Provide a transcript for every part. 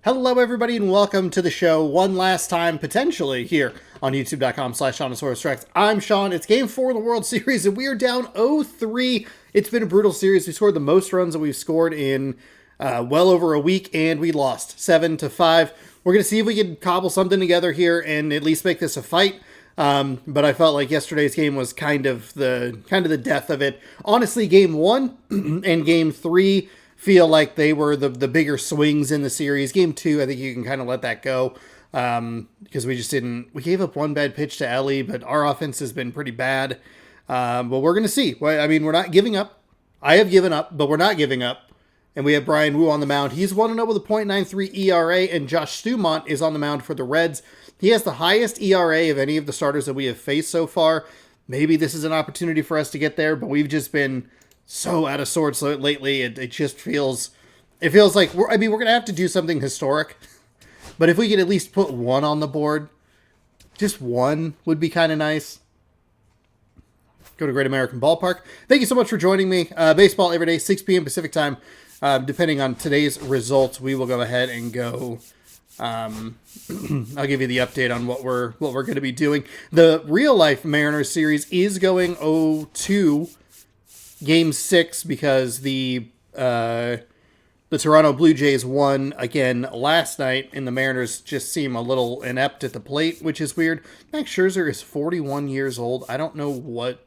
Hello, everybody, and welcome to the show one last time, potentially, here on youtube.com/SeanOsaurusRex. I'm Sean. It's Game 4 of the World Series, and we are down 0-3. It's been a brutal series. We scored the most runs that we've scored in well over a week, and we lost 7-5. We're going to see if we can cobble something together here and at least make this a fight. But I felt like yesterday's game was kind of the death of it. Honestly, Game 1 and Game 3 feel like they were the bigger swings in the series. Game 2, I think you can kind of let that go because we gave up one bad pitch to Ellie, but our offense has been pretty bad. But we're going to see. I mean, we're not giving up. I have given up, but we're not giving up. And we have Brian Wu on the mound. He's 1-0 with a .93 ERA, and Josh Stumont is on the mound for the Reds. He has the highest ERA of any of the starters that we have faced so far. Maybe this is an opportunity for us to get there, but we've just been so out of sorts lately. It just feels like we're going to have to do something historic. But if we could at least put one on the board, just one would be kind of nice. Go to Great American Ballpark. Thank you so much for joining me. Baseball every day, 6 p.m. Pacific time. Depending on today's results, we will go ahead and go. I'll give you the update on what we're going to be doing. The real life Mariners series is going 0-2. Game 6 because the Toronto Blue Jays won again last night, and the Mariners just seem a little inept at the plate, which is weird. Max Scherzer is 41 years old. I don't know what.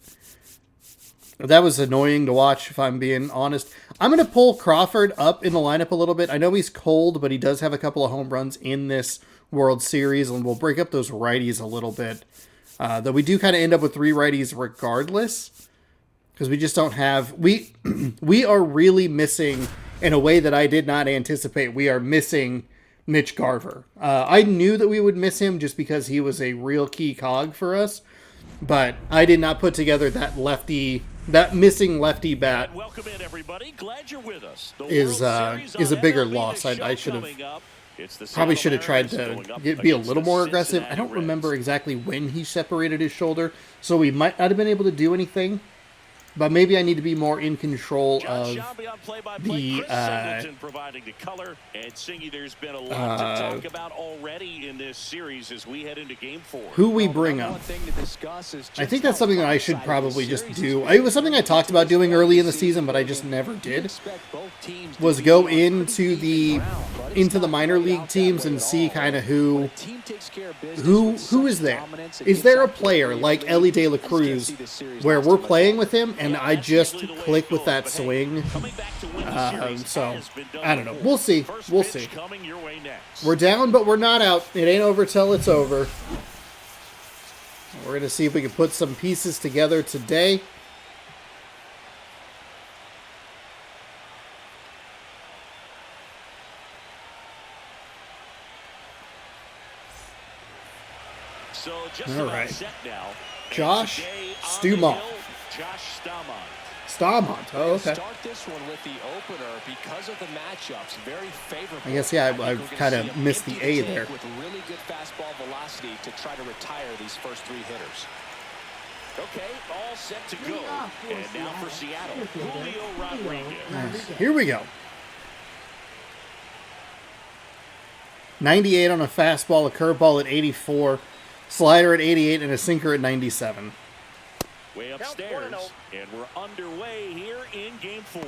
That was annoying to watch, if I'm being honest. I'm going to pull Crawford up in the lineup a little bit. I know he's cold, but he does have a couple of home runs in this World Series, and we'll break up those righties a little bit. Though we do kind of end up with 3 righties regardless. Because we just don't have... We are really missing, in a way that I did not anticipate, we are missing Mitch Garver. I knew that we would miss him just because he was a real key cog for us. But I did not put together that missing lefty bat. Welcome in, everybody. Glad you're with us. Is a bigger loss. I should have... Probably should have tried to be a little more aggressive. I don't remember exactly when he separated his shoulder, so we might not have been able to do anything. But maybe I need to be more in control of the who we bring up. I think that's something that I should probably just do. It was something I talked about doing early in the season, but I just never did. Was go into the minor league teams and see kind of who is there. Is there a player like Ellie De La Cruz where we're playing with him and I just click with that swing? So, I don't know. We'll see. We'll see. We're down, but we're not out. It ain't over till it's over. We're going to see if we can put some pieces together today. All right. Josh Stumont. Stamont. Oh, okay. I guess, yeah, I've kind of missed the A there. With really good fastball velocity to try to retire these first 3 hitters. Okay, all set to go. And now for Seattle, Julio Rodriguez. Here we go. 98 on a fastball, a curveball at 84, slider at 88, and a sinker at 97. Way upstairs, and we're underway here in Game 4.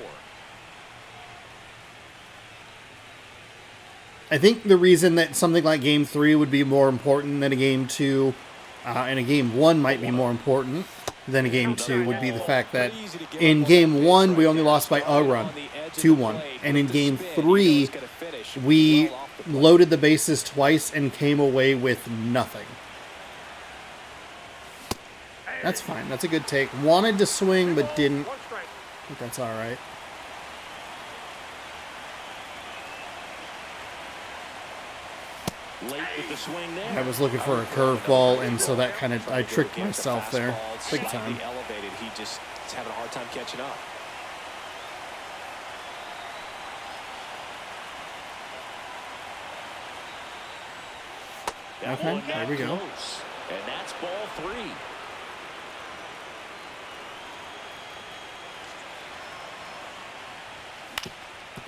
I think the reason that something like Game 3 would be more important than a Game 2, and a Game 1 might be more important than a Game 2 would be the fact that in Game 1 we only lost by a run, 2-1, and in Game 3 we loaded the bases twice and came away with nothing. That's fine. That's a good take. Wanted to swing, but didn't. I think that's all right. I was looking for a curveball, and so that kind of, I tricked myself there. Big time. He just is having a hard time catching up. Okay, there we go. And that's ball 3.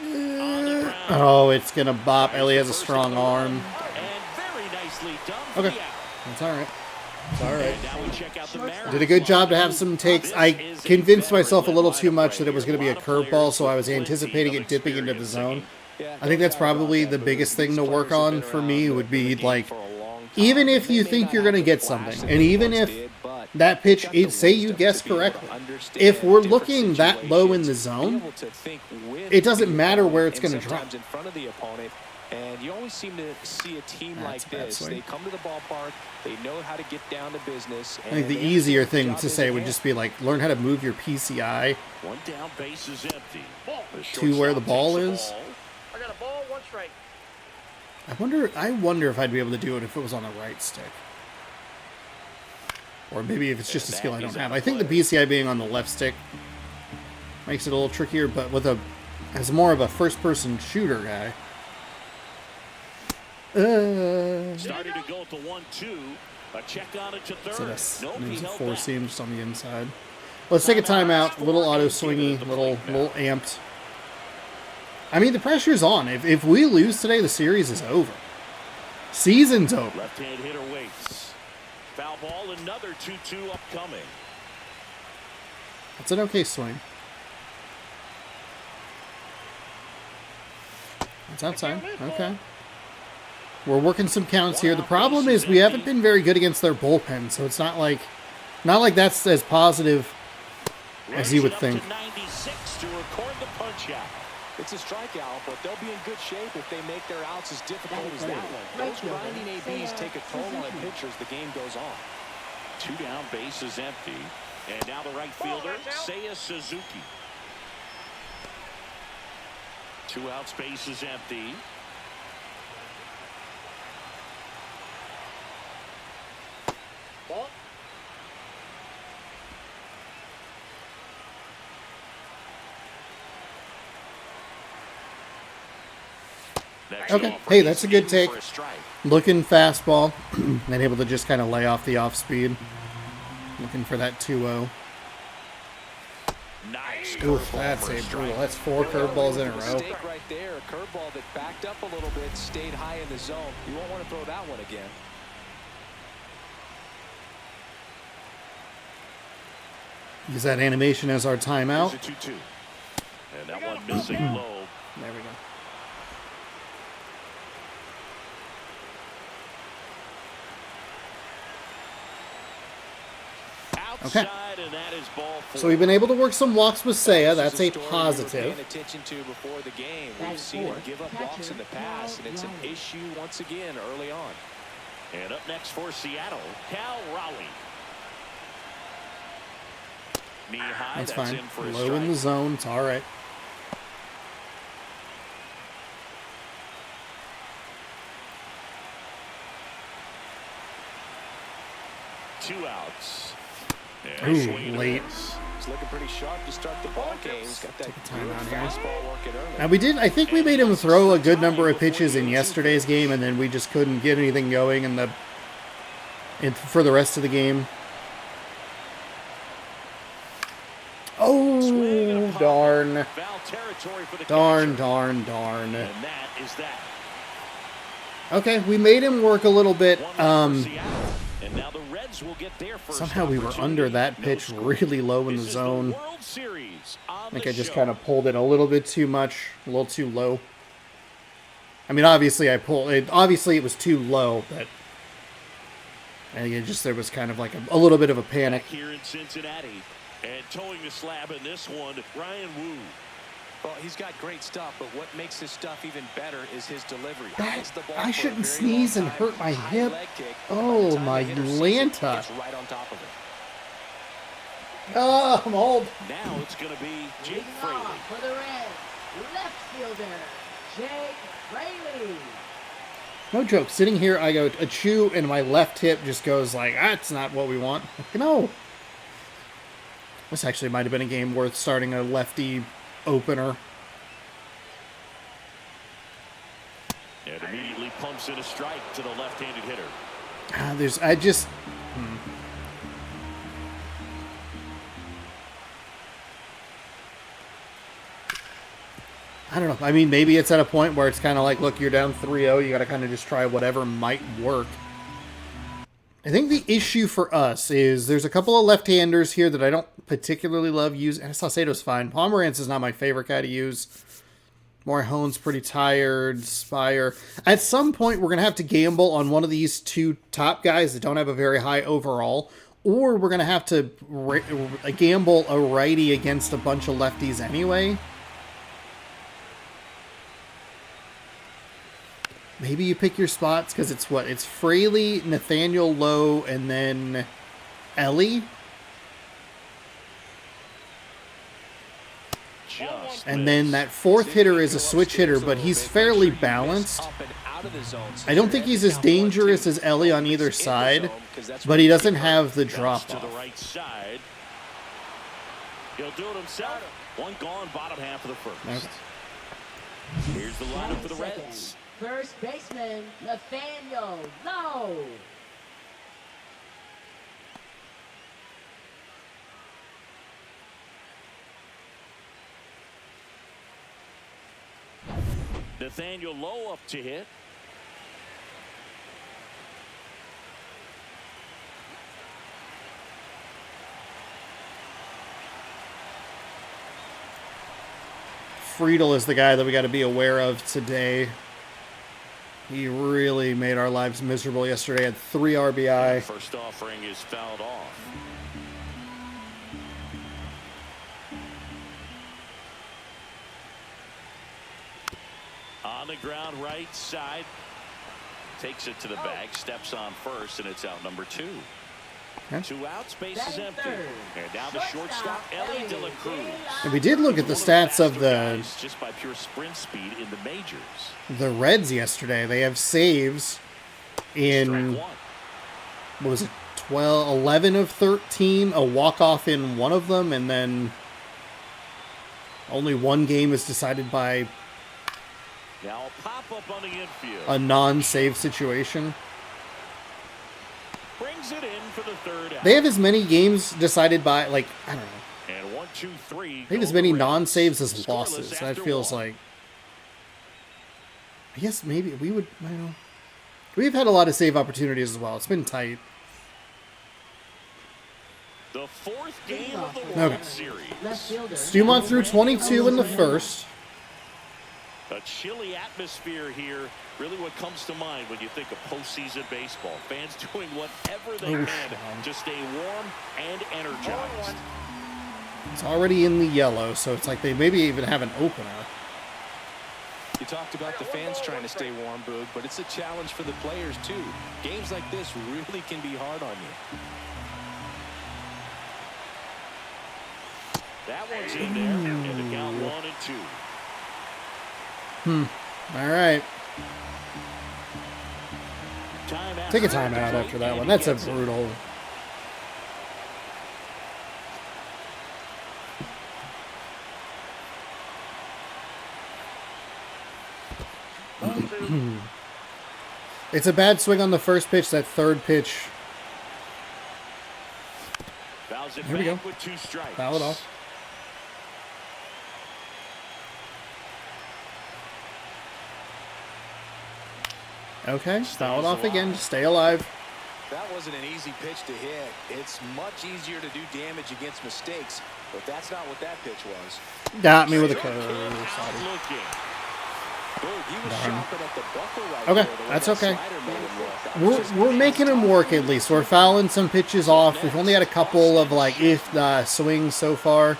On the ground. Oh, it's going to bop. Ellie has a strong arm. And very nicely done for Okay. the out. That's all right. It's all right. And now we check out the Mariners. Did a good job to have some takes. I convinced myself a little too much that it was going to be a curveball, so I was anticipating it dipping into the zone. I think that's probably the biggest thing to work on for me would be, like, even if you think you're going to get something, and even if that pitch, say you guess correctly, if we're looking that low in the zone, it doesn't matter where it's going to drop. And you always seem to see a team like this. They come to the ballpark. They know how to get down to business. I think the easier thing to say would just be, like, learn how to move your PCI One down, base is empty. to where the ball is. I got a ball, one strike. I wonder if I'd be able to do it if it was on the right stick. Or maybe if it's just a skill I don't have. I think the BCI being on the left stick makes it a little trickier, but as more of a first-person shooter guy. Starting to go to 1-2. A check on it to third. So that's Nope, there's he a held four back. seam just on the inside. Let's take a timeout. A little auto swingy, a little amped. I mean, the pressure's on. If we lose today, the series is over. Season's over. Left-hand hitter waits. Foul ball, another 2-2 upcoming. It's an okay swing. It's outside. Okay. We're working some counts here. The problem is we haven't been very good against their bullpen, so it's not like that's as positive as you would think. 96 to record the punch out. It's a strikeout, but they'll be in good shape if they make their outs as difficult as that one. Those grinding ABs take a toll on the pitcher as the game goes on. 2 down, base is empty. And now the right fielder, Seiya Suzuki. 2 outs, base is empty. Ball. Okay. Hey, that's a good take. Looking fastball and able to just kind of lay off the off speed. Looking for that 2-0. Nice. Oof, that's a brutal. That's 4 curveballs in a row. Mistake right there. A curveball that backed up a little bit, stayed high in the zone. You won't want to throw that one again. Use that animation as our timeout. Here's a 2-2. And that one missing low. There we go. Outside, and that is ball 4. So we've been able to work some walks with Seiya. That's a Paying positive. attention to before the game. We've seen him give up walks in the past, and it's an issue once again early on. And up next for Seattle, Cal Raleigh. Knee high, That's that's fine. in for a Low in the strike. zone. It's all right. Two outs. Ooh, swing and a late. miss. He's looking pretty sharp to start the ball game. He's got that time good out here. fastball working early. Now I think we made him throw a good number of pitches in yesterday's game, and then we just couldn't get anything going for the rest of the game. Oh, darn. Foul territory for the Darn, catcher. darn, darn. And that is that. Okay, we made him work a little bit. One for Seattle. And now the Reds will get their first Somehow we were opportunity. under that No pitch score. really low in the This is zone. World Series on I think the I just show. kind of pulled it a little bit too much, a little too low. I mean, obviously obviously it was too low, but I think it just, there was kind of like a little bit of a panic. Back here in Cincinnati. And towing the slab in this one, Ryan Wu. Well, he's got great stuff, but what makes his stuff even better is his delivery. Hits the ball I for a shouldn't very sneeze long and time. hurt my High hip. leg kick. Oh, By the time my the hitter sees it, Lanta. it's right on top of it. Oh, I'm old. Now it's going to be Jake Leading Fraley. off for the Reds, left fielder, Jake Fraley. No joke. Sitting here, I go a chew, and my left hip just goes like, that's not what we want. No. This actually might have been a game worth starting a lefty opener. And immediately pumps in a strike to the left-handed hitter. I don't know. I mean, maybe it's at a point where it's kind of like, look, you're down 3-0. You got to kind of just try whatever might work. I think the issue for us is there's a couple of left-handers here that I don't particularly love using. Saucedo's fine. Pomerantz is not my favorite guy to use. Morhone's pretty tired. Spire. At some point, we're going to have to gamble on one of these two top guys that don't have a very high overall, or we're going to have to gamble a righty against a bunch of lefties anyway. Maybe you pick your spots because it's what? It's Fraley, Nathaniel Lowe, and then Ellie. And then that fourth hitter is a switch hitter, but he's fairly balanced. I don't think he's as dangerous as Ellie on either side, but he doesn't have the drop-off. He'll do it himself. One gone, bottom half of the first. Okay. Here's the lineup for the Reds. First baseman, Nathaniel Lowe. Nathaniel Lowe up to hit. Friedel is the guy that we got to be aware of today. He really made our lives miserable yesterday. Had 3 RBI. First offering is fouled off. On the ground, right side. Takes it to the bag, steps on first, and it's out number 2. Okay. 2 outs, base is empty. And now the shortstop, Ellie De La Cruz. And we did look at the stats of the just by pure sprint speed in the majors. The Reds yesterday. They have saves in, what was it, 11 of 13, a walk-off in one of them, and then only one game is decided by now a pop-up on the infield. A non-save situation. Brings it in for the third out. They have as many games decided by, like, I don't know. And 1, 2, 3. They have as many non-saves as losses. That feels like. I guess maybe we would. I don't know. We've had a lot of save opportunities as well. It's been tight. The 4th game of the World Series. Stumont threw 22 in the first. A chilly atmosphere here. Really what comes to mind when you think of postseason baseball. Fans doing whatever they can to stay warm and energized. It's already in the yellow, so it's like they maybe even have an opener. You talked about the fans trying to stay warm, Boog, but it's a challenge for the players, too. Games like this really can be hard on you. That one's in there, and the count 1 and 2. All right. Take a timeout after that one. That's a brutal. It's a bad swing on the first pitch. That third pitch. Here we go. Foul it off. Okay, foul it off again to stay alive. That wasn't an easy pitch to hit. It's much easier to do damage against mistakes, but that's not what that pitch was. Got me with a curve. Okay, that's okay. We're making him work at least. We're fouling some pitches off. We've only had a couple of like swings so far.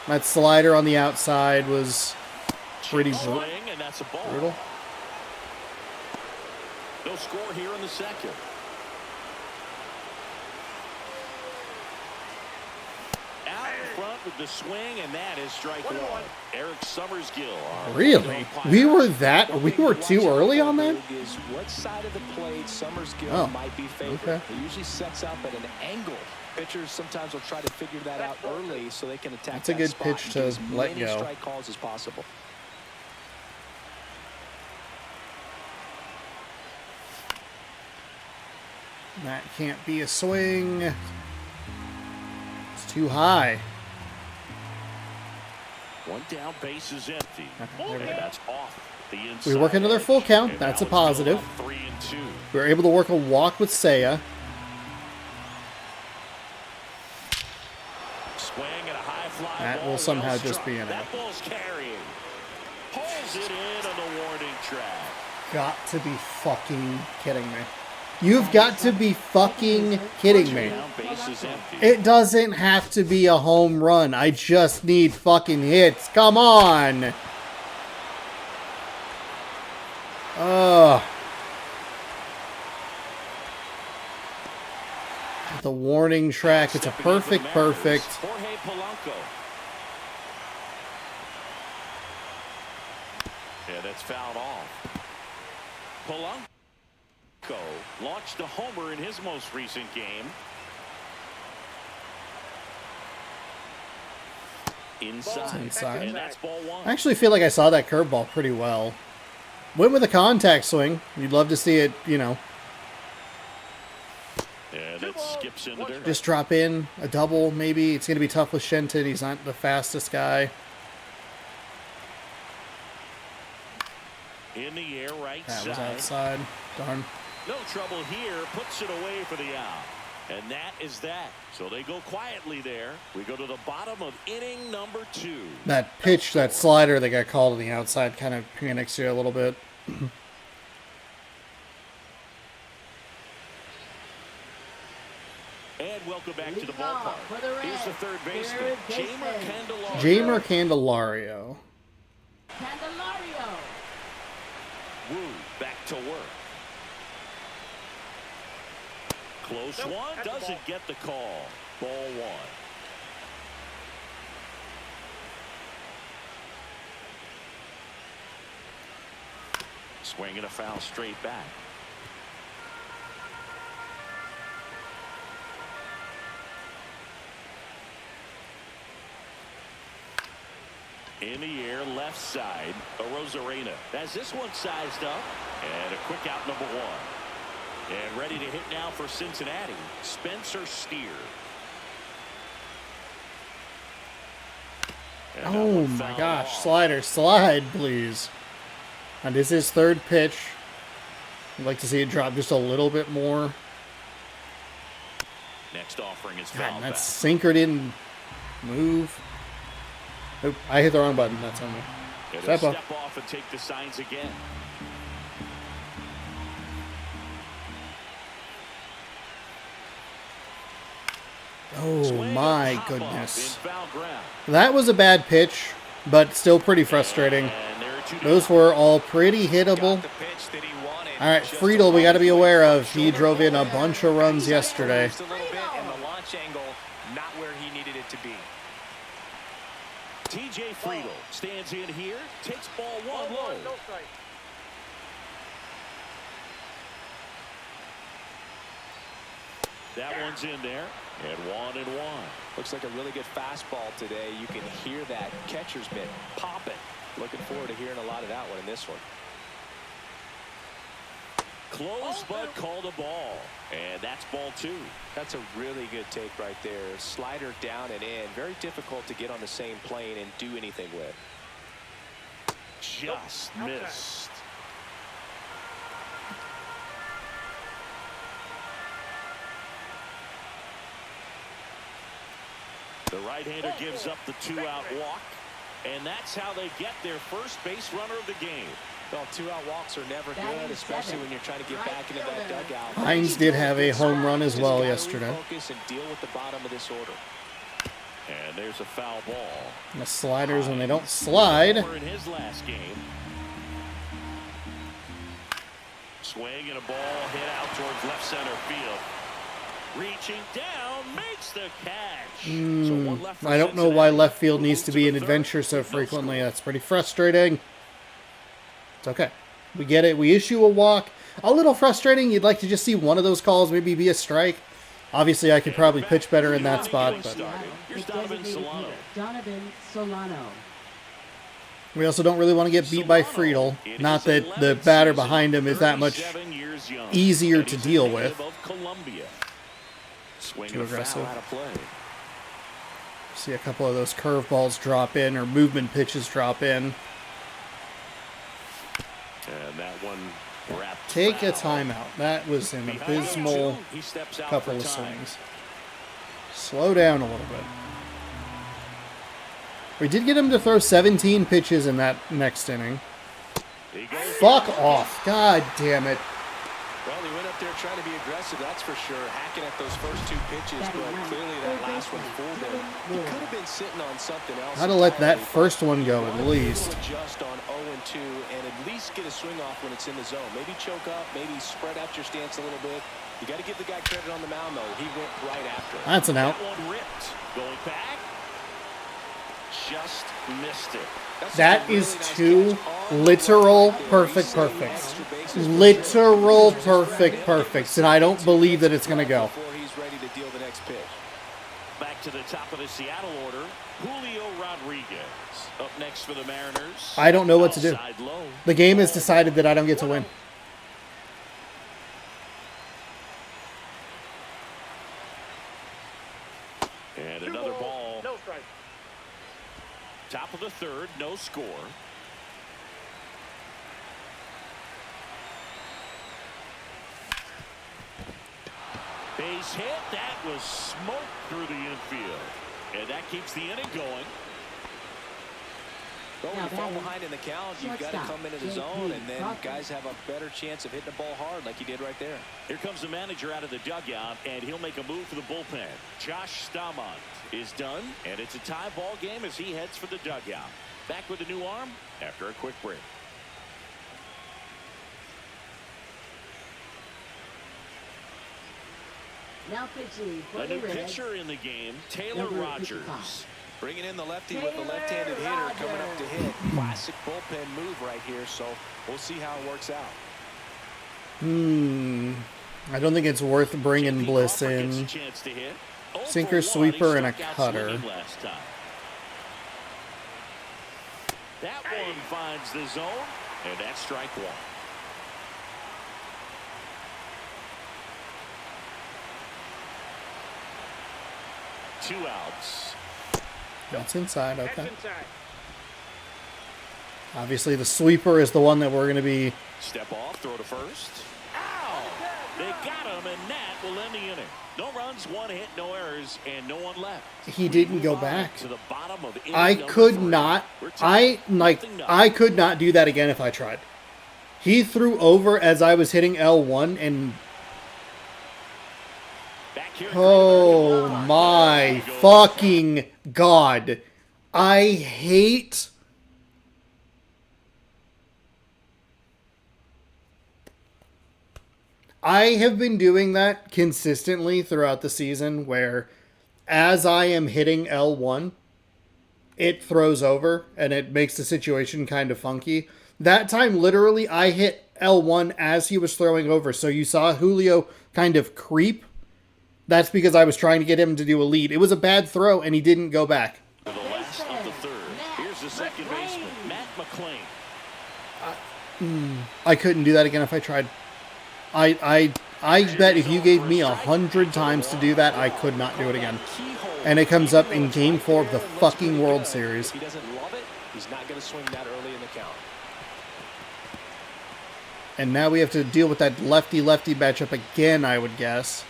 That slider on the outside was pretty brutal. No score here in the second. Out in front with the swing, and that is strike 1. Eric Summersgill. Really? We were too early on that? What side of the plate Summersgill might be favored. Okay. He usually sets up at an angle. Pitchers sometimes will try to figure that out early so they can attack. That's a good pitch to let go. Strike calls as possible. That can't be a swing. It's too high. One down, base is empty. And that's off the inside. We work another full count. That's a positive. 3-2. We were able to work a walk with Seiya. Swing and a high fly That ball, will somehow well just struck. be an out. That ball's carrying. Pulls it in on the warning track. Got to be fucking kidding me. You've got to be fucking kidding me. Down, base is empty. It doesn't have to be a home run. I just need fucking hits. Come on. Ugh. The warning track. It's a perfect. Jorge Polanco. Yeah, that's fouled off. Polanco launched a homer in his most recent game. Inside. And that's ball one. I actually feel like I saw that curveball pretty well. Went with a contact swing. You'd love to see it, you know, Yeah, that skips into there. just drop in a double maybe. It's going to be tough with Shenton. He's not the fastest guy. In the air, right That was side. outside. Darn. No trouble here. Puts it away for the out. And that is that. So they go quietly there. We go to the bottom of inning number 2. That pitch, that slider that got called on the outside kind of panics you a little bit. And welcome back to the Leading off ballpark. for the Reds, Here's the third baseman, third Jamer baseman. Candelario. Jamer Candelario. Candelario. Woo, back to work. Close one, doesn't get the call. Ball one. Swinging a foul straight back. In the air, left side, Arozarena has this one sized up, and a quick out number 1. And ready to hit now for Cincinnati, Spencer Steer. And that Oh one my fouled gosh. off. Slider. Slide, please. And this is third pitch. I'd like to see it drop just a little bit more. Next offering is God, fouled that back. sinker didn't move. Oop, I hit the wrong button. That's on me. It'll Step up. step off and take the signs again. Oh Swing my and pop up goodness. in foul ground. That was a bad pitch, but still pretty frustrating. And there are two Those down. were all pretty hittable. All right, Friedel, we got to be aware of. He drove in a bunch of runs yesterday. Just a little bit, and the launch angle not where he needed it to be. TJ Friedel stands in here, takes ball one low. That one's in there, and 1-1. Looks like a really good fastball today. You can hear that catcher's mitt popping. Looking forward to hearing a lot of that one in this one. Close, but called a ball, and that's ball 2. That's a really good take right there. Slider down and in. Very difficult to get on the same plane and do anything with. Just missed. The right-hander gives up the 2-out walk, and that's how they get their first base runner of the game. Well, 2-out walks are never good, especially when you're trying to get back into that dugout. Hines did have a home run as well yesterday. Focus and deal with the bottom of this order. And there's a foul ball. And the sliders, when they don't slide. In his last game. Swing and a ball hit out towards left center field. Reaching down, makes the catch. So one left for I don't know why Cincinnati. left field needs to be an Move the adventure third. so No frequently. score. That's pretty frustrating. It's okay. We get it. We issue a walk. A little frustrating. You'd like to just see one of those calls maybe be a strike. Obviously, I could probably pitch better in that spot, but Here's The Donovan designated Solano. hitter, Donovan Solano. we also don't really want to get beat by Friedel. Not that the batter behind him is that much 37 years young. easier And to he's a deal native with. of Columbia. Swing Too and a foul aggressive. out of play. See a couple of those curveballs drop in or movement pitches drop in. And that one wrapped Take a foul. timeout. That was an abysmal He steps out couple for of time. swings. Slow down a little bit. We did get him to throw 17 pitches in that next inning. He goes Fuck off. God damn it. Well, he went up there trying to be aggressive, that's for sure, hacking at those first 2 pitches, but clearly that last one fooled him. He could have been sitting on something else. I'd have let that entirely, first one go at but least. Adjust on 0-2 and at least get a swing off when it's in the zone. Maybe choke up, maybe spread out your stance a little bit. You got to give the guy credit on the mound, though. He went right after it. That's an out. That one ripped. Going back. Just missed it. That is 2 literal perfect perfects. Literal perfect perfects. And I don't believe that it's going to go. Before he's ready to deal the next pitch. Back to the top of the Seattle order. Julio Rodriguez up next for the Mariners. I don't know what to do. Outside low. The game has decided that I don't get to win. And another ball. No strike. Top of the 3rd, no score. Base hit. That was smoked through the infield. And that keeps the inning going. Well, when you fall behind in the count, you've got to come into the zone, and then guys have a better chance of hitting the ball hard like he did right there. Here comes the manager out of the dugout, and he'll make a move for the bullpen. Josh Staumont is done, and it's a tie ball game as he heads for the dugout. Back with a new arm after a quick break. Now pitching for A the new Reds. pitcher in the game, Taylor Number Rogers. 55. Bringing in the lefty with the left-handed hitter coming up to hit. Classic bullpen move right here, so we'll see how it works out. I don't think it's worth bringing J.P. Bliss Crawford gets a in. chance to hit. 0 Sinker, for 1. He sweeper, and a struck out cutter. swinging last time. That one finds the zone, and that's strike 1. Two outs. That's inside, okay. Obviously, the sweeper is the one that we're going to be... Step off, throw to first. Ow! They got him, and that will end the inning. No runs, 1 hit, no errors, and no one left. He didn't go back. To the bottom of inning I number could 3. not... We're tied 0-0. I could not do that again if I tried. He threw over as I was hitting L1, and... Back here, Oh my fucking God. I hate... I have been doing that consistently throughout the season where as I am hitting L1, it throws over and it makes the situation kind of funky. That time, literally, I hit L1 as he was throwing over. So you saw Julio kind of creep. That's because I was trying to get him to do a lead. It was a bad throw and he didn't go back. To the last of the 3rd. Here's the second baseman, Matt McClain. I couldn't do that again if I tried. I bet if you gave me 100 times to do that, I could not do it again. And it comes up in Game 4 of the fucking World Series. If he doesn't love it, he's not going to swing that early in the count. And now we have to deal with that lefty-lefty matchup again, I would guess.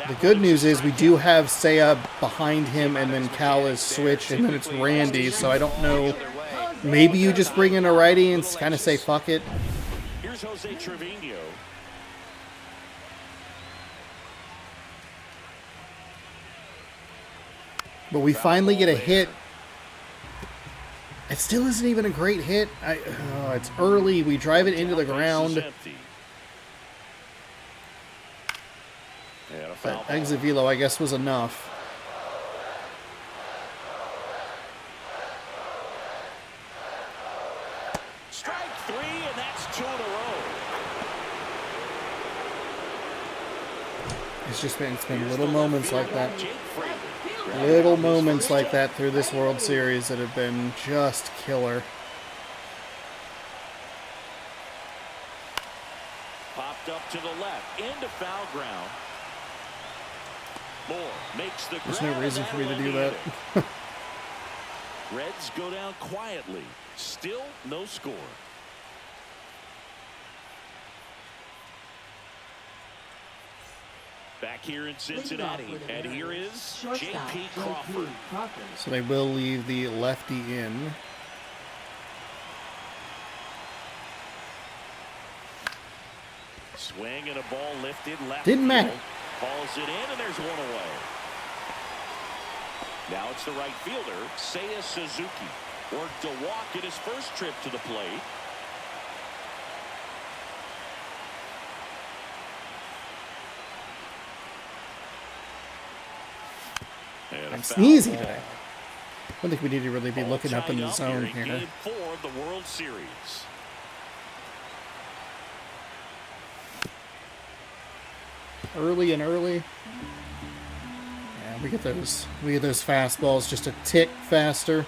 The good news is we do have Seiya behind him, and then Cal is switched, and then it's Randy, so I don't know. Maybe you just bring in a righty and kind of say, fuck it. Here's Jose Trevino. But we finally get a hit. It still isn't even a great hit. It's early. We drive it into the ground. That exit velo, I guess, was enough. Strike 3, and that's 2 in a row. It's been little moments like that. Little moments like that through this World Series that have been just killer. Popped up to the left, into foul ground. Moore makes the There's grab, no reason and for me to that'll do be that. it. Reds go down quietly. Still no score. Back here in Cincinnati, and here is J.P. Crawford. So they will leave the lefty in. Swing and a ball lifted left. Didn't matter. field. Hauls it in, and there's one away. Now it's the right fielder, Seiya Suzuki. Worked a walk in his first trip to the plate. And I'm a foul sneezy ball. today. I don't think we need to really be All looking up in tied the zone in here. Game 4 of the World Series. Early and early. Yeah, we get those fastballs just a tick faster.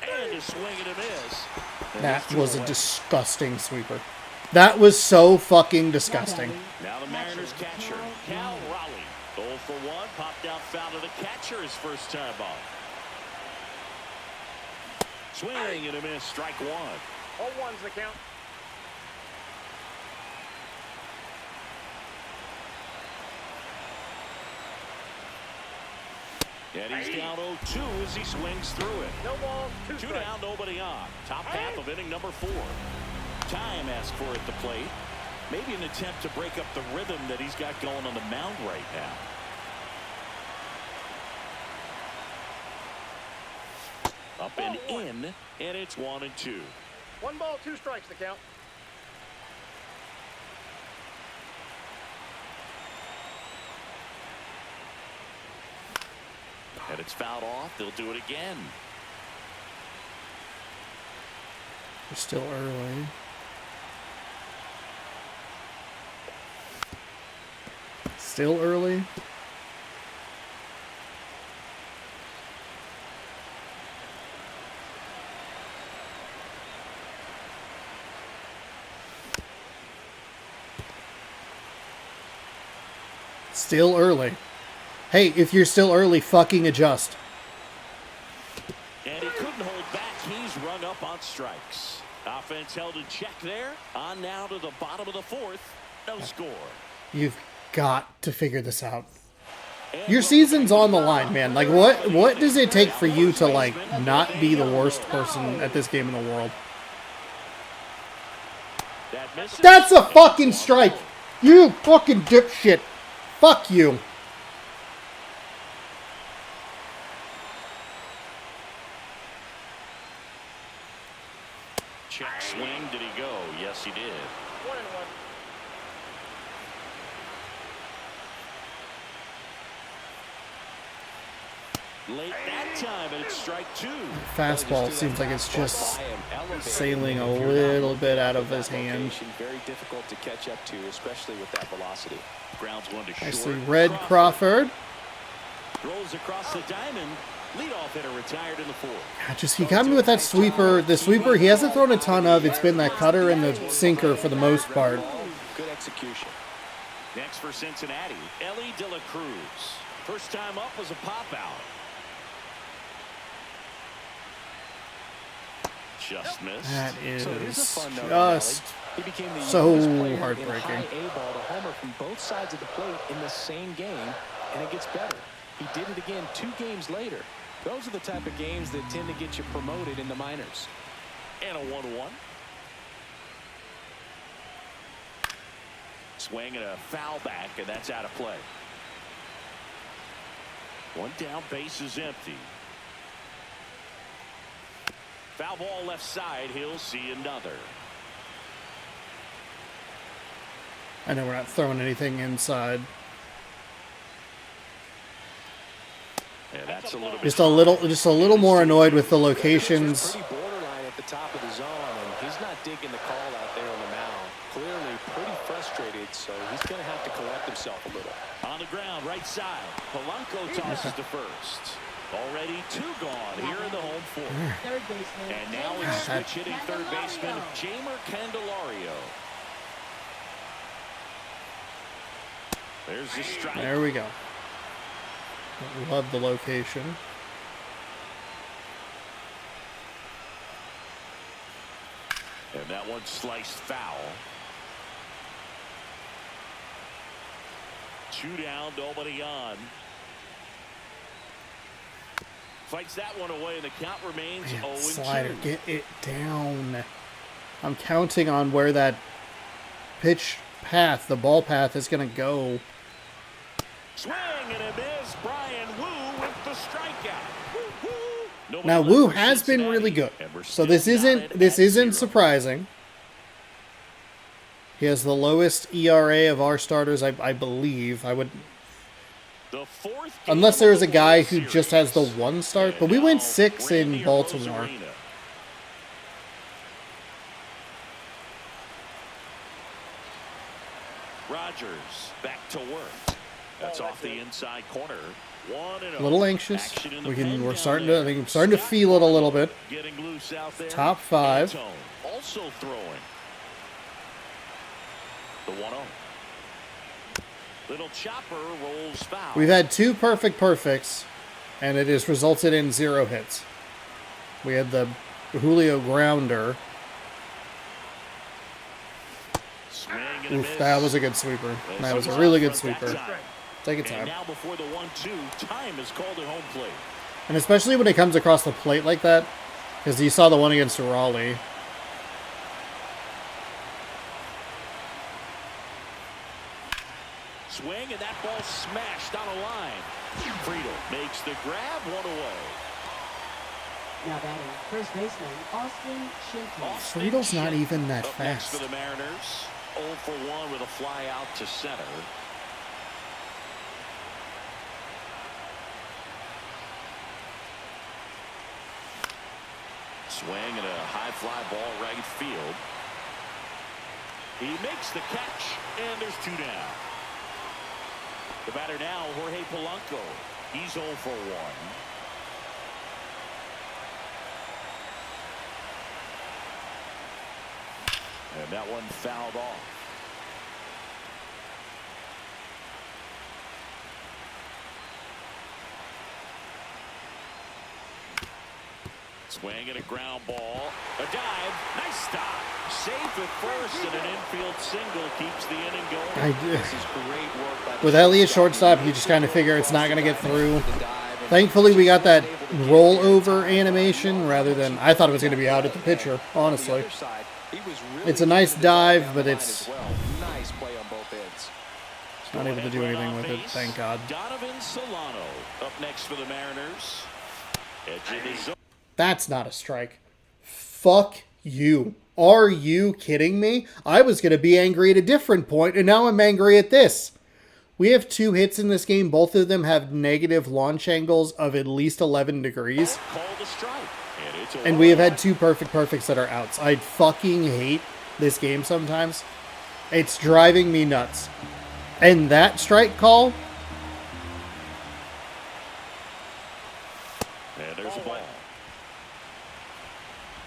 And a swing and a miss. And That there's two was a away. disgusting sweeper. That was so fucking disgusting. Now the Mariners catcher, Cal Raleigh. 0 for 1, popped out foul to the catcher his first time off. Swing and a miss, strike one. 0-1's the count. And he's down 0-2 as he swings through it. No balls, Two down, nobody on. Top half of inning number 4. Time asked for at the plate. Maybe an attempt to break up the rhythm that he's got going on the mound right now. Up and in, and it's 1-2. 1 ball, 2 strikes the count. And it's fouled off. They'll do it again. We're still early. Still early. Still early. Hey, if you're still early, fucking adjust. And he couldn't hold back. He's rung up on strikes. Offense held in check there. On now to the bottom of the 4th. No score. You've got to figure this out. Your season's on the line, man. Like, what does it take for you to, like, not be the worst person at this game in the world? That's a fucking strike! You fucking dipshit! Fuck you! Check swing. Did he go? Yes, he did. 1-1. Late that time, and it's strike 2. Fastball seems like it's just sailing a little bit out of his hand. Very difficult to catch up to, especially with that velocity. Grounds one to short. Nicely read, Crawford. Rolls across the diamond. Leadoff hitter retired in the 4th. He got me with that sweeper. The sweeper he hasn't thrown a ton of. It's been that cutter and the sinker for the most part. Good execution. Next for Cincinnati, Ellie De La Cruz. First time up was a pop out. Just missed. That is So here's a fun note on just Ellie. He became the so youngest player in heartbreaking. high A ball to homer from both sides of the plate in the same game, and it gets better. He did it again 2 games later. Those are the type of games that tend to get you promoted in the minors. And a 1-1. Swing and a foul back, and that's out of play. One down, base is empty. Foul ball left side. He'll see another. I know we're not throwing anything inside. Yeah, that's a little bit. Just a little more annoyed with the locations. Pretty borderline at the top of the zone, and he's not digging the call out there on the mound. Clearly pretty frustrated, so he's going to have to collect himself a little. On the ground, right side. Polanco tosses to first. Already 2 gone here in the home 4th. Third baseman. And now it's switch hitting third baseman Jamer Candelario. There's the strike. There we go. Love the location. And that one sliced foul. 2 down, nobody on. Fights that one away, and the count remains 0-2. Slider, get it down. I'm counting on where that pitch path, the ball path, is going to go. Swing and a miss. Brian Wu with the strikeout. Now Wu has been really good, so this isn't surprising. He has the lowest ERA of our starters, I believe. I would, unless there is a guy who just has the 1 start, but we went 6 in Baltimore. Rogers back to work. That's off the inside corner. A little anxious. We're starting to. I think I'm starting to feel it a little bit. Getting loose out there. Top 5. Also throwing. The 1-0. Little chopper rolls foul. We've had 2 perfects, and it has resulted in 0 hits. We had the Julio grounder. Oof, that was a good sweeper. That was a really good sweeper. Take a time. Now before the 1-2, time is called at home plate. And especially when it comes across the plate like that, because you saw the one against Raleigh. Swing, and that ball smashed on a line. Friedel makes the grab, 1 away. Now batting, first baseman Austin Shinton. Friedel's not even that Up next fast. for the Mariners, 0 for 1 with a fly out to center. Swing and a high fly ball right field. He makes the catch, and there's 2 down. The batter now, Jorge Polanco. He's 0 for 1. And that one fouled off. Swing and a ground ball. A dive. Nice stop. Safe at first, and an infield single keeps the inning going. This is great work by the With Elliott shortstop, you just kind of figure it's not going to get through. Thankfully, we got that rollover animation rather than, I thought it was going to be out at the pitcher, honestly. It's a nice dive, but it's nice play on both ends. not able to do anything with it, thank God. Donovan Solano up next for the Mariners. Edge in his zone. That's not a strike. Fuck you. Are you kidding me? I was going to be angry at a different point, and now I'm angry at this. We have 2 hits in this game. Both of them have negative launch angles of at least 11 degrees. Called a strike. And we have had 2 perfects that are outs. I fucking hate this game sometimes. It's driving me nuts. And that strike call... And there's a ball.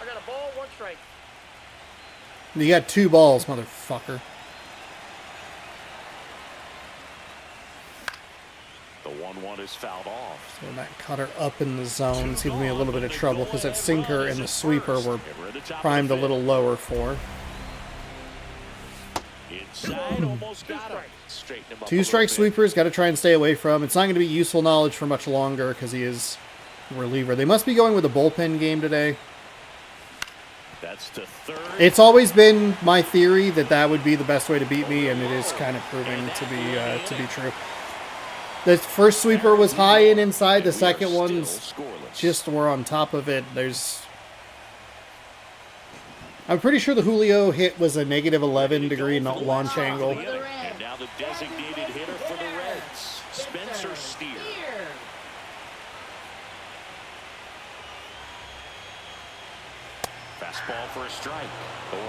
I got a ball, 1 strike. You got 2 balls, motherfucker. The 1-1 is fouled off. So that cutter up in the zone is giving me a little bit of trouble because that sinker and the sweeper were primed a little lower for. Inside, almost got him. Straighten him up 2 strike sweepers, got to try and stay away from. It's not going to be useful knowledge for much longer because he is a reliever. They must be going with a bullpen game today. That's to third. It's always been my theory that that would be the best way to beat me, and it is kind of proving to be true. The first sweeper was high and inside. The second one's just we're on top of it. I'm pretty sure the Julio hit was a negative 11 degree launch angle. And now the designated hitter for the Reds, Spencer Steer. Fastball for a strike. 0-1.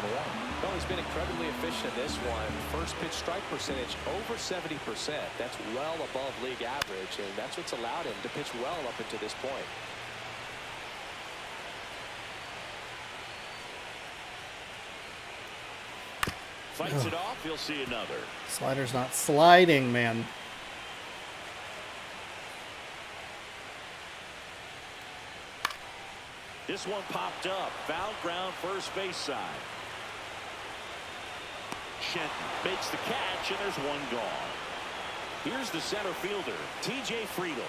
Well, he's been incredibly efficient in this one. First pitch strike percentage over 70%. That's well above league average, and that's what's allowed him to pitch well up until this point. Fights it off he'll see another. Slider's not sliding, man. This one popped up. Foul ground, first base side. Shenton makes the catch, and there's one gone. Here's the center fielder, T.J. Friedel.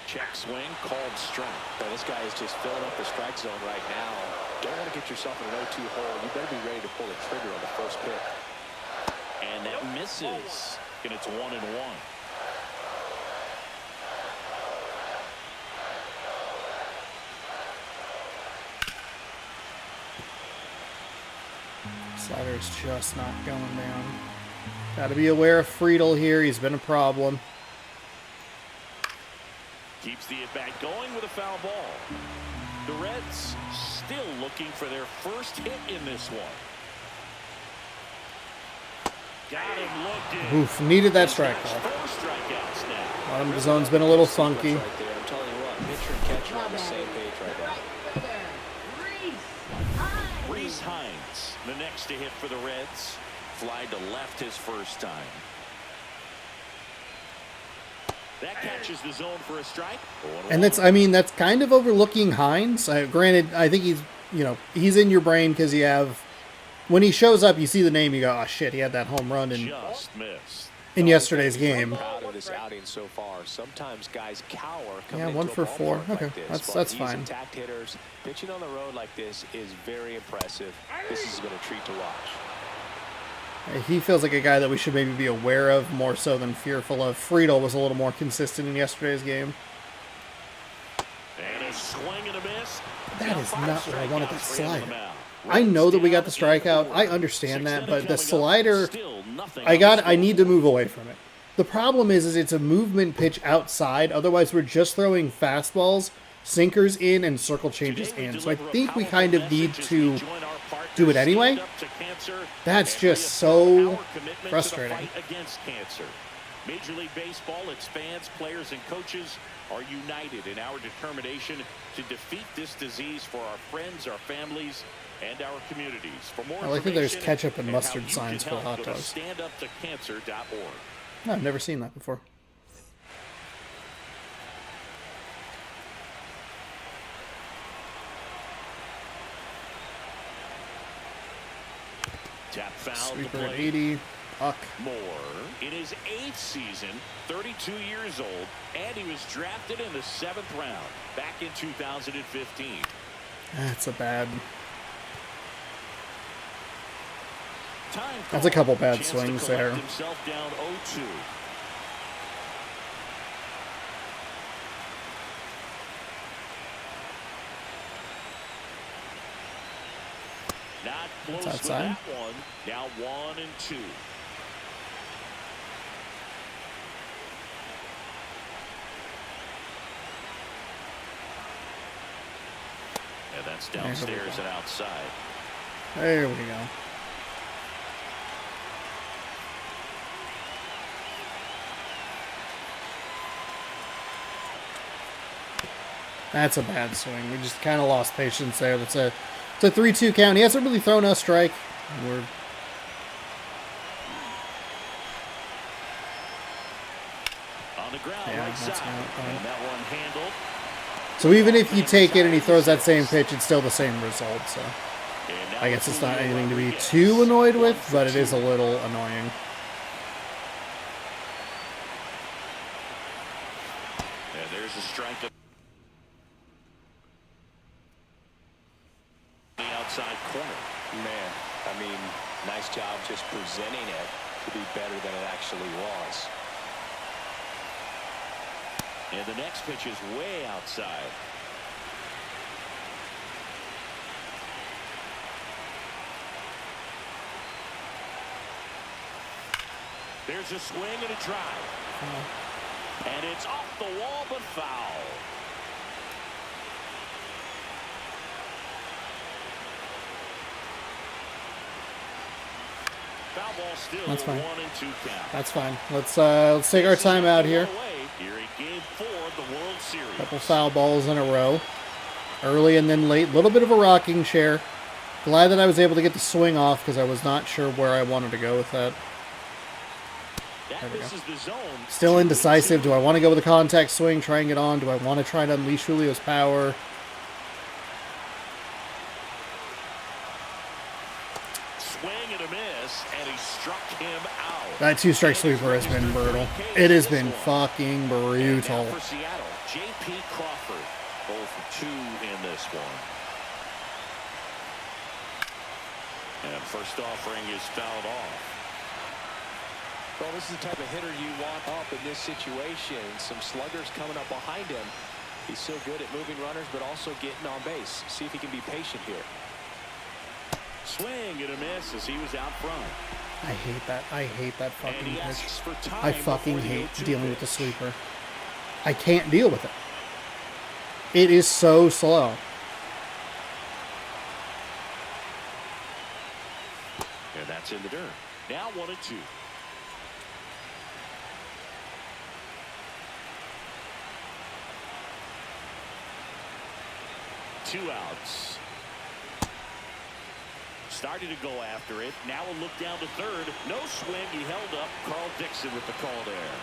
Check swing, called strike. Well, this guy is just filling up the strike zone right now. Don't want to get yourself in an 0-2 hole. You better be ready to pull the trigger on the first pitch. And that misses. And it's 1-1. Slider's just not going down. Got to be aware of Friedel here. He's been a problem. Keeps the at-bat going with a foul ball. The Reds still looking for their first hit in this one. Got him looked in. Oof, needed that strike ball. 4 strikeouts now. Bottom of the zone's been a little funky. Right there. I'm telling you what, pitcher and catcher on the same page right now. Reese Hines, the next to hit for the Reds. Fly to left his first time. That catches the zone for a strike. And that's, I mean, that's kind of overlooking Hines. Granted, I think he's, he's in your brain because you have, when he shows up, you see the name, you go, oh shit, he had that home run Just missed. in yesterday's game. Proud of this outing so far. Sometimes guys cower. Yeah, 1 for 4. Okay, that's fine. Attacked hitters pitching on the road like this is very impressive. This has been a treat to watch. He feels like a guy that we should maybe be aware of more so than fearful of. Friedel was a little more consistent in yesterday's game. And a swing and a miss. That is not what I wanted, that slider. I know that we got the strikeout. I understand that, but the slider, I need to move away from it. The problem is it's a movement pitch outside. Otherwise, we're just throwing fastballs, sinkers in, and circle changes in. So I think we kind of need to do it anyway. That's just so frustrating. Major League Baseball, its fans, players, and coaches are united in our determination to defeat this disease for our friends, our families, and our communities. For more I like that there's information ketchup and mustard how you signs can for help, hot go to dogs. standuptocancer.org. No, I've never seen that before. Tap foul to Sweeper at play. 80. Puck. Moore in his 8th season, 32 years old, and he was drafted in the 7th round back in 2015. That's a bad. Time That's a call. couple bad Chance swings to collect there. Himself down 0-2. Not close with outside. that one. Now 1-2. And that's downstairs and outside. There we go. That's a bad swing. We just kind of lost patience there. It's a 3-2 count. He hasn't really thrown a strike. We're On the ground, Yeah, right that's side. not And that one handled. so even if you take it and he throws that same pitch, it's still the same result. So And now I guess it's not Julio anything to be Rodriguez. too annoyed with, 1 for but it is 2. a little annoying. And there's a strike up the outside corner. Man, I mean, nice job just presenting it to be better than it actually was. And the next pitch is way outside. There's a swing and a drive. And it's off the wall, but foul. Foul ball still. That's fine. 1-2 count. That's fine. Let's take our time out here. Here in Game 4 of the World Series. Couple foul balls in a row. Early and then late. A little bit of a rocking chair. Glad that I was able to get the swing off because I was not sure where I wanted to go with that. There we go. Still indecisive. Do I want to go with a contact swing, try and get on? Do I want to try to unleash Julio's power? Swing and a miss, and he struck him out. That two-strike sweeper has been brutal. It has been fucking brutal. For Seattle, J.P. Crawford, 0 for 2 in this one. And first offering is fouled off. Well, this is the type of hitter you want up in this situation. Some sluggers coming up behind him. He's so good at moving runners, but also getting on base. See if he can be patient here. Swing and a miss as he was out front. I hate that. I hate that fucking And he pitch. asks for time I fucking before the hate 0-2 dealing with the pitch. sweeper. I can't deal with it. It is so slow. And that's in the dirt. Now 1-2. Two outs. Started to go after it. Now a look down to third. No swing. He held up. Carl Dixon with the call there.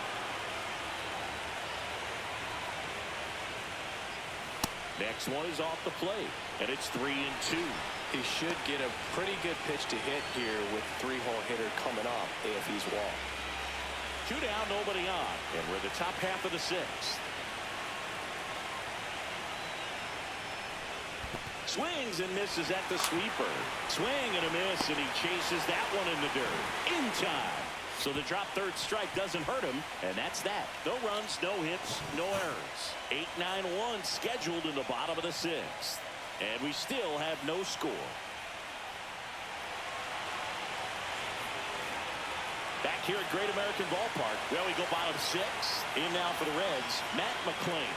Next one is off the plate. And it's 3-2. He should get a pretty good pitch to hit here with three-hole hitter coming up if he's walked. 2 down, nobody on. And we're the top half of the 6th. Swings and misses at the sweeper. Swing and a miss, and he chases that one in the dirt. In time. So the drop third strike doesn't hurt him, and that's that. No runs, no hits, no errors. 8-9-1 scheduled in the bottom of the 6th. And we still have no score. Back here at Great American Ballpark. Well, we go bottom 6. In now for the Reds, Matt McClain.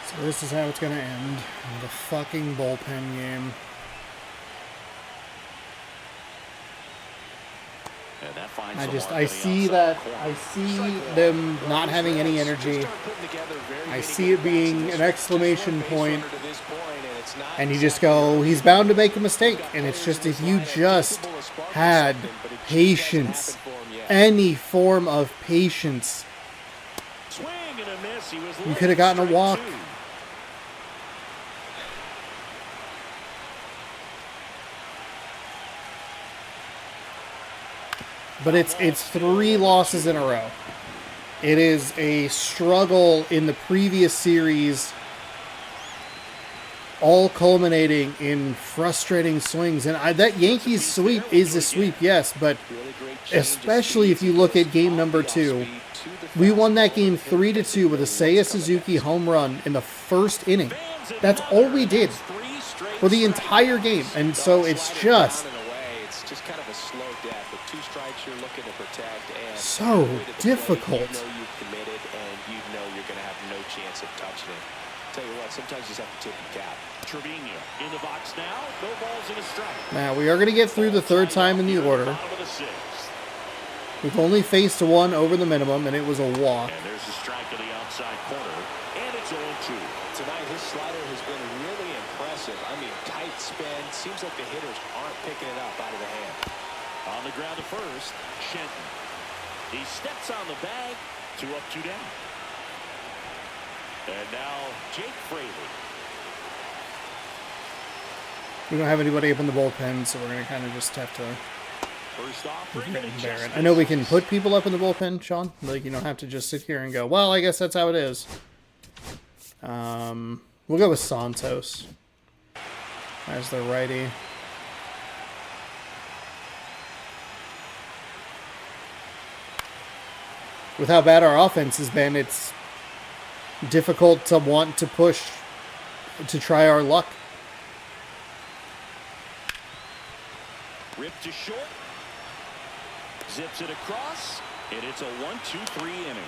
So this is how it's going to end. The fucking bullpen game. And that finds I see them not having any energy. I see it being an exclamation point. And you just go, he's bound to make a mistake. And it's just, if you just had patience, any form of patience, you could have gotten a walk. But it's 3 losses in a row. It is a struggle in the previous series, all culminating in frustrating swings. And that Yankees sweep is a sweep, yes, but especially if you look at game number 2, we won that game 3-2 with a Seiya Suzuki home run in the first inning. That's all we did for the entire game. And so it's just kind of a slow death. With 2 strikes, you're looking to protect. And so difficult. You know you've committed, and you know you're going to have no chance of touching it. Tell you what, sometimes you just have to tip your cap. Trevino in the box now. No balls in a strike. Now, we are going to get through the 3rd time in the order. We've only faced one over the minimum, and it was a walk. And there's a strike to the outside corner, and it's 0-2. Tonight, his slider has been really impressive. I mean, tight spin. Seems like the hitters aren't picking it up out of the hand. On the ground to first, Shenton. He steps on the bag. 2 up, 2 down. And now Jake Fraley. We don't have anybody up in the bullpen, so we're going to kind of just have to First off, bear it. I know we can put people up in the bullpen, Sean. Like, you don't have to just sit here and go, well, I guess that's how it is. We'll go with Santos as the righty. With how bad our offense has been, it's difficult to want to push to try our luck. Ripped to short. Zips it across. And it's a 1-2-3 inning.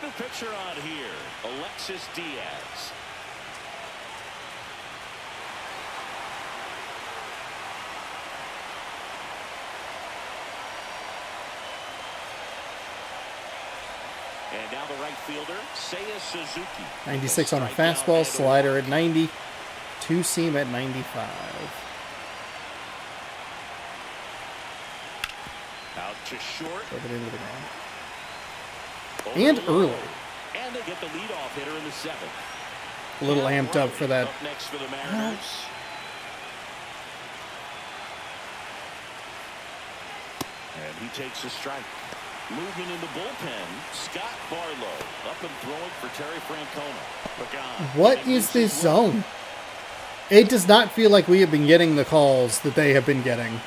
new pitcher on here, Alexis Diaz. And now the right fielder, Seiya Suzuki. 96 on a fastball, slider at 90, two-seam at 95. Out to short. Put it into the ground. And early. And they get the leadoff hitter in the seventh. A little amped up for that. Up next for the Mariners. And he takes a strike. Moving in the bullpen, Scott Barlow up and throwing for Terry Francona. What is this zone? It does not feel like we have been getting the calls that they have been getting.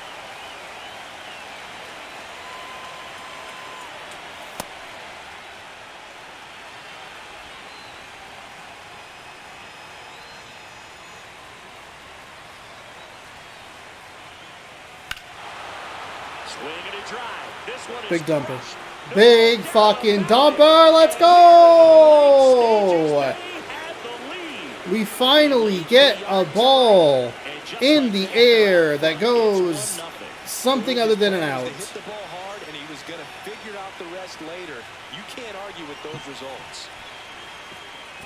Big dumper. Big fucking dumper. Let's go. We finally get a ball in the air that goes something other than an out. Hit the ball hard, and he was going to figure out the rest later. You can't argue with those results.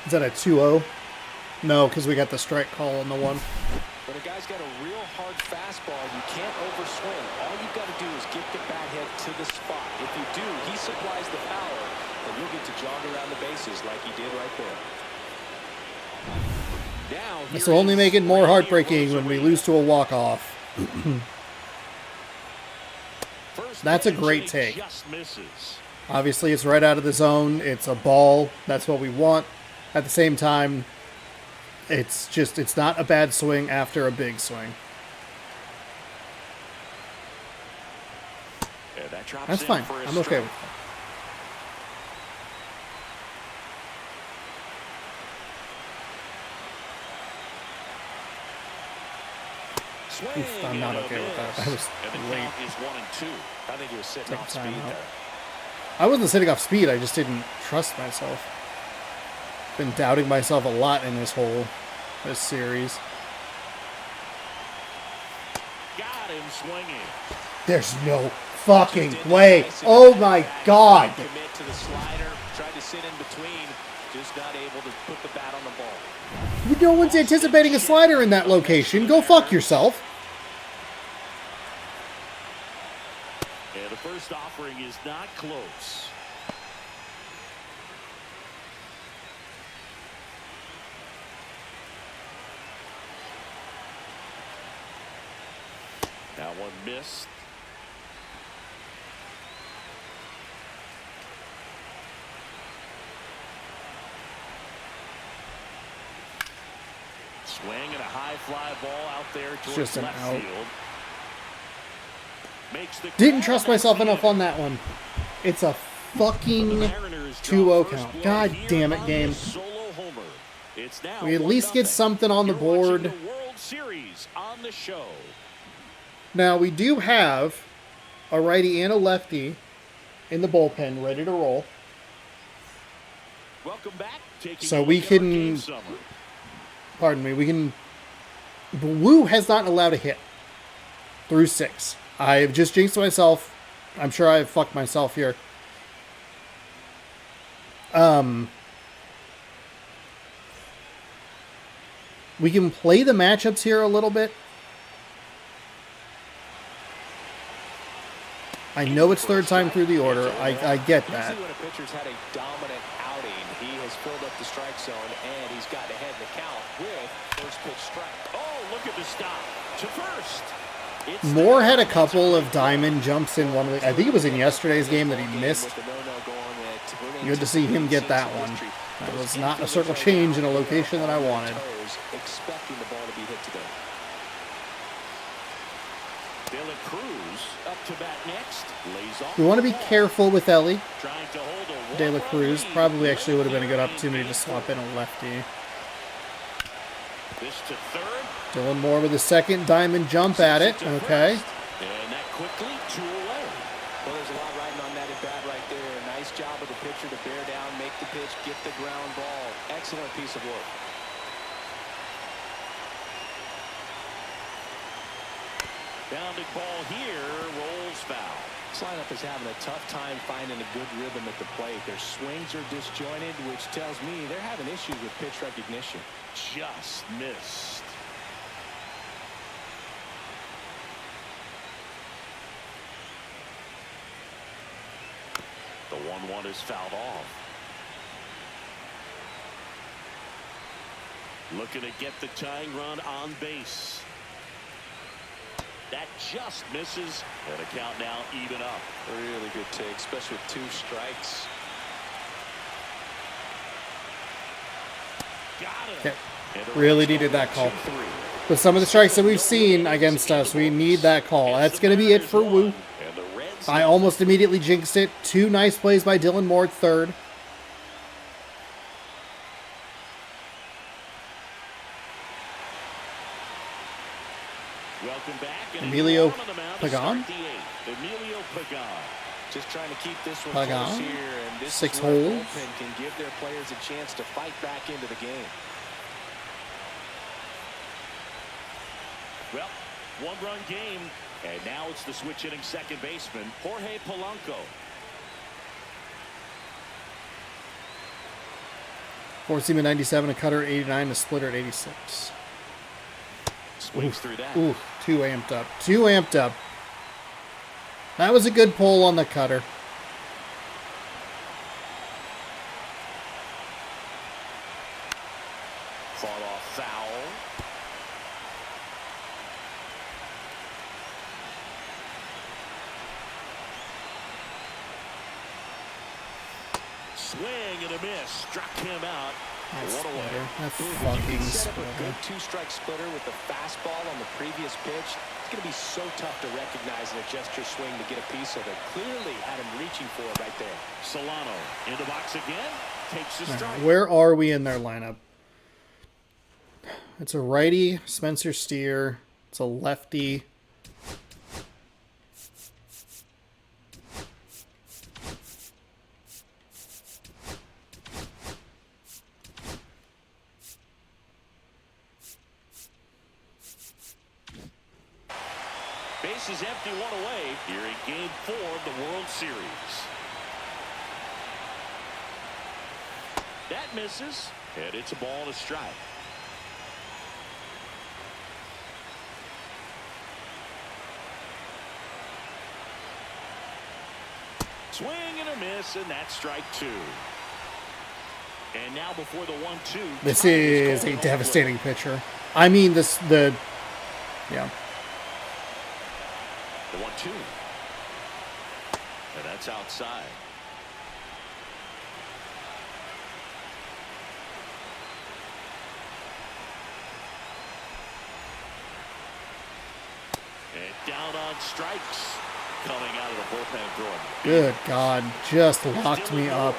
Is that a 2-0? No, because we got the strike call on the one. When a guy's got a real hard fastball, you can't overswing. All you've got to do is get the bat head to the spot. If you do, he supplies the power, and you'll get to jog around the bases like he did right there. Now, this will only make it more heartbreaking when we lose to a walk-off. That's a great take. Obviously, it's right out of the zone. It's a ball. That's what we want. At the same time, it's not a bad swing after a big swing. That's fine. I'm okay with that. Oof, I'm not okay with that. That was late. I think he was sitting off speed there. I wasn't sitting off speed. I just didn't trust myself. Been doubting myself a lot in this series. Got him swinging. There's no fucking way. Oh my God. Commit to the slider, tried to sit in between, just not able to put the bat on the ball. No one's anticipating a slider in that location. Go fuck yourself. Yeah, the first offering is not close. That one missed. Swing and a high fly ball out there towards just an left out. field. Didn't trust myself enough on that one. It's a fucking 2-0 count. God damn it, game. We at least get something on the board. Now, we do have a righty and a lefty in the bullpen ready to roll. So we can... Pardon me, we can... Wu has not allowed a hit through 6. I have just jinxed myself. I'm sure I have fucked myself here. We can play the matchups here a little bit. I know it's third time through the order. I get that. Usually when a pitcher's had a dominant outing, he has filled up the strike zone, and he's gotten ahead in the count with first pitch strike. Oh, look at the stop to first. Moore had a couple of diamond jumps in one of the... I think it was in yesterday's game that he missed. Good to see him get that one. That was not a circle change in a location that I wanted. Expecting the ball to be hit today. We want to be careful with Ellie. De La Cruz probably actually would have been a good opportunity to swap in a lefty. Dylan Moore with a second diamond jump at it. Okay. And that quickly 2 away. Well, there's a lot riding on that at bat right there. Nice job of the pitcher to bear down, make the pitch, get the ground ball. Excellent piece of work. Bounding ball here, rolls foul. This lineup is having a tough time finding a good rhythm at the plate. Their swings are disjointed, which tells me they're having issues with pitch recognition. Just missed. The 1-1 is fouled off. Looking to get the tying run on base. That just misses, and a count now even up. Really good take, especially with 2 strikes. Got it. Okay. Really needed that call. With some of the strikes that we've seen against us, we need that call. That's going to be it for Woo. I almost immediately jinxed it. 2 nice plays by Dylan Moore at third. Welcome back. Emilio Pagan. Emilio Pagan. Just trying to keep this one Pagan. close here, and this 6 is where the holes. bullpen can give their players a chance to fight back into the game. Well, 1-run game, and now it's the switch hitting second baseman, Jorge Polanco. Four seam at 97, a cutter at 89, a splitter at 86. Swings through that. Ooh, 2 amped up. 2 amped up. That was a good pull on the cutter. Fought off foul. Swing and a miss. Struck him out. That's What a way. splitter. That If you fucking can set up a splitter. good 2-strike splitter with the fastball on the previous pitch, it's going to be so tough to recognize and adjust your swing to get a piece of it. Clearly had him reaching for it right there. Solano in the box again. Takes the strike. Where are we in their lineup? It's a righty, Spencer Steer. It's a lefty. Base is empty, 1 away here in Game 4 of the World Series. That misses, and it's a ball and a strike. Swing and a miss, and that's strike 2. And now before the 1-2. This is a devastating pitcher. I mean, yeah. The 1-2. And that's outside. And down on strikes. Coming out of the bullpen throwing. Good God, just locked me up.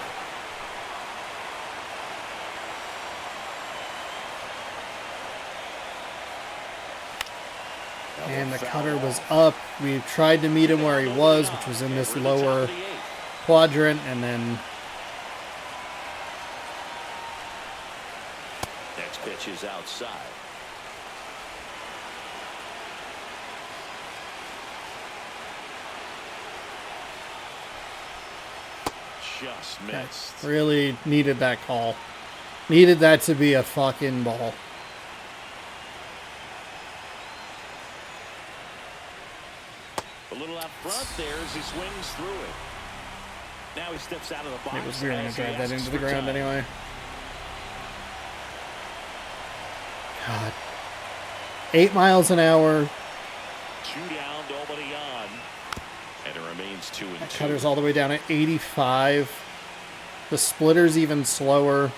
And the cutter was up. We tried to meet him where he was, which was in this lower quadrant, and then Next pitch is outside. Just missed. really needed that call. Needed that to be a fucking ball. A little out front there as he swings through it. Now he steps out of the box. It was weird to as he drive that asks into the for ground time. anyway. God. 8 miles an hour. 2 down, nobody on. And it remains 2-2. That cutter's all the way down at 85. The splitter's even slower.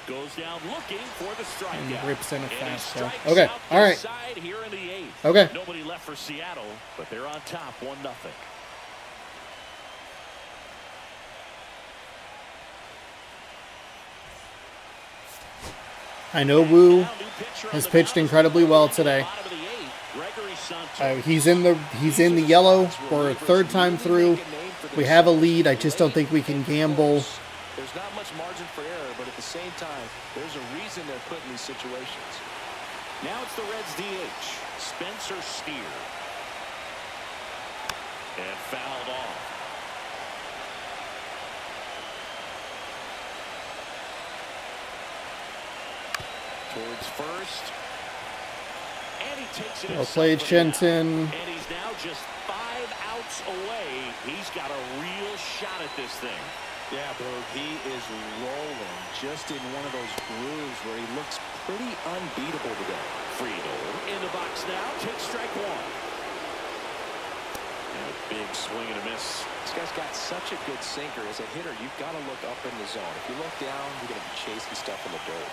Goes down looking for the strikeout. And rips in a And he fastball. strikes Okay, out all right. side here in the 8th. Okay. Nobody left for Seattle, but they're on top 1-0. I know Wu has pitched incredibly well today. He's in the yellow. We're a third time through. We have a lead. I just don't think we can gamble. There's not much margin for error, but at the same time, there's a reason they're put in these situations. Now it's the Reds DH, Spencer Steer. And fouled off. Towards first. And he takes it. Well played, Shenton. And he's now just 5 outs away. He's got a real shot at this thing. Yeah, Boog, he is rolling just in one of those grooves where he looks pretty unbeatable today. Friedel in the box now. Takes strike one. And a big swing and a miss. This guy's got such a good sinker. As a hitter, you've got to look up in the zone. If you look down, you're going to be chasing stuff in the dirt.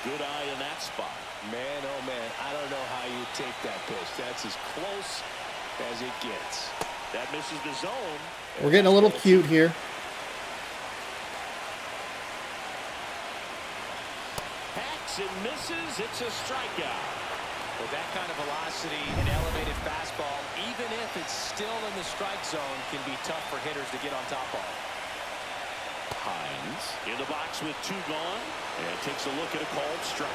Good eye in that spot. Man, oh man, I don't know how you take that pitch. That's as close as it gets. That misses the zone. We're getting a little cute here. Hacks and misses. It's a strikeout. With that kind of velocity and elevated fastball, even if it's still in the strike zone, can be tough for hitters to get on top of. Hines in the box with 2 gone and takes a look at a called strike.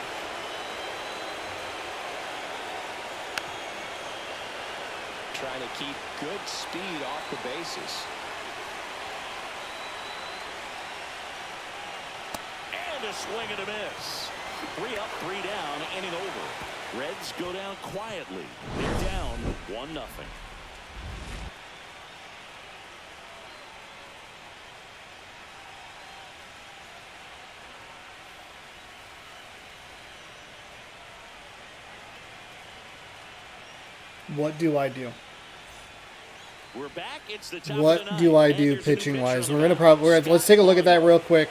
Trying to keep good speed off the bases. And a swing and a miss. 3 up, 3 down, inning over. Reds go down quietly. They're down 1-0. What do I do? We're back. It's the top What of the do ninth, I and do there's a new pitching pitcher wise? on the We're gonna let's take a look at that real quick.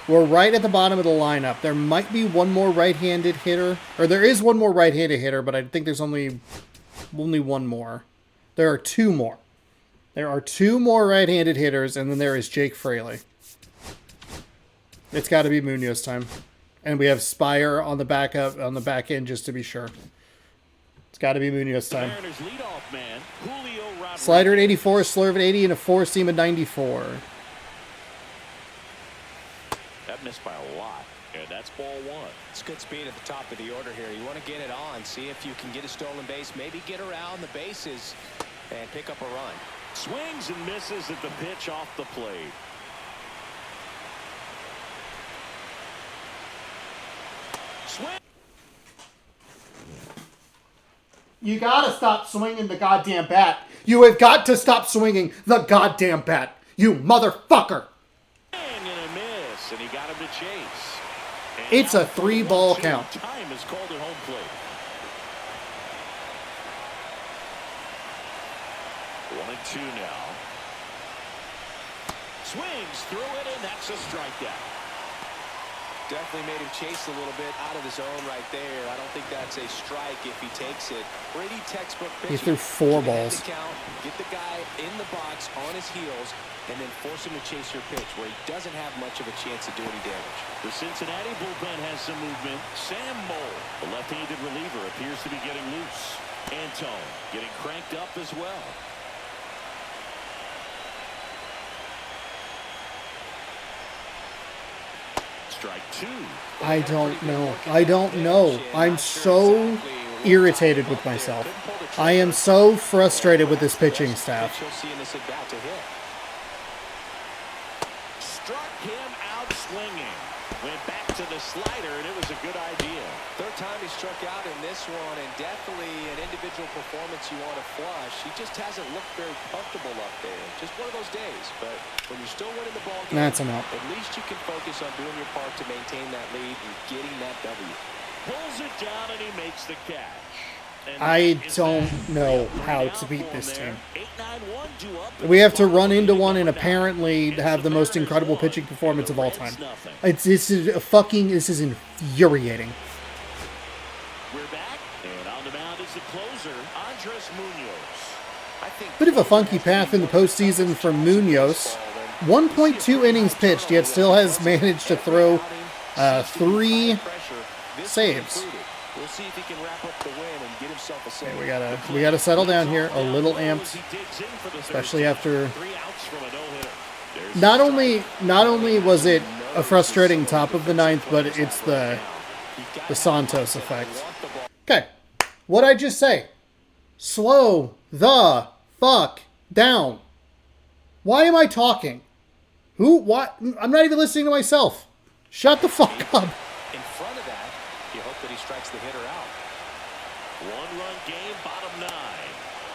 We're right at the bottom of the lineup. There might be one more right-handed hitter, or there is one more right-handed hitter, but I think there's only one more. There are 2 more. There are 2 more right-handed hitters, and then there is Jake Fraley. It's got to be Munoz time, and we have Spire on the back end just to be sure. It's got to be Munoz time. Mariners leadoff man, Julio Rodriguez. Slider at 84, slurve at 80, and a 4-seam at 94. That missed by a lot, and that's ball 1. It's good speed at the top of the order here. You want to get it on, see if you can get a stolen base, maybe get around the bases and pick up a run. Swings and misses at the pitch off the plate. Swing. You gotta stop swinging the goddamn bat. You have got to stop swinging the goddamn bat. You motherfucker. And a miss, and he got him to chase. And It's a now 3-ball 1-2. count. Time is called at home plate. 1-2 now. Swings through it, and that's a strikeout. Definitely made him chase a little bit out of the zone right there. I don't think that's a strike if he takes it. Pretty textbook pitching. He threw 4 balls. Get the count, get the guy in the box on his heels, and then force him to chase your pitch where he doesn't have much of a chance to do any damage. The Cincinnati bullpen has some movement. Sam Moll, the left-handed reliever, appears to be getting loose. Antone getting cranked up as well. Strike 2. I don't know. I'm so irritated with myself. I am so frustrated with this pitching staff. Struck him out swinging. Went back to the slider, and it was a good idea. Third time he struck out in this one, and definitely an individual performance you want to flush. He just hasn't looked very comfortable up there. Just one of those days. But when you're still winning the ball game, That's enough. at least you can focus on doing your part to maintain that lead and getting that W. Pulls it down, and he makes the catch. And I it's don't that know 3 how down to beat for him this there. team. 8-9-1 due up. We have to run into one and apparently have the most incredible pitching performance of all time. This is infuriating. We're back, and on the mound is the closer, Andres Munoz. Bit of a funky path in the postseason for Munoz. 1.2 innings pitched, yet still has managed to throw 3 saves. We'll see if he can wrap up the win and get himself a save. We gotta settle down here. A little amped, especially after. Not only was it a frustrating top of the ninth, but it's the Santos effect. Okay, what'd I just say? Slow the fuck down. Why am I talking? Who? What? I'm not even listening to myself. Shut the fuck up. In front of that, you hope that he strikes the hitter out. One-run game, bottom 9.